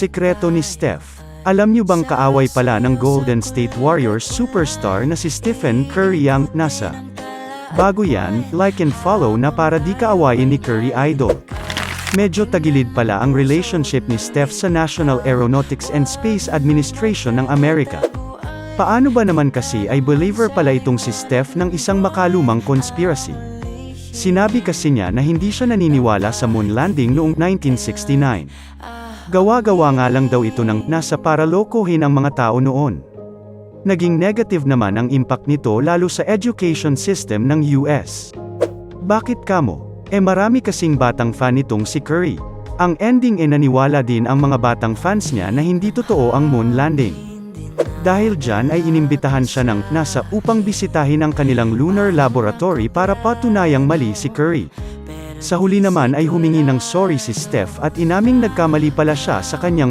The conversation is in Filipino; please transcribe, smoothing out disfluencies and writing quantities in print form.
Sekreto ni Steph. Alam niyo bang kaaway pala ng Golden State Warriors superstar na si Stephen Curry ang NASA? Bago yan, like and follow na para di kaawayin ni Curry idol. Medyo tagilid pala ang relationship ni Steph sa National Aeronautics and Space Administration ng Amerika. Paano ba naman kasi ay believer pala itong si Steph ng isang makalumang conspiracy? Sinabi kasi niya na hindi siya naniniwala sa moon landing noong 1969. Gawa-gawa nga lang daw ito ng NASA para lokohin ang mga tao noon. Naging negative naman ang impact nito lalo sa education system ng US. Bakit kamo? Marami kasing batang fan nitong si Curry. Ang ending naniwala din ang mga batang fans niya na hindi totoo ang moon landing. Dahil dyan ay inimbitahan siya ng NASA upang bisitahin ang kanilang lunar laboratory para patunayang mali si Curry. Sa huli naman ay humingi ng sorry si Steph at inaming nagkamali pala siya sa kanyang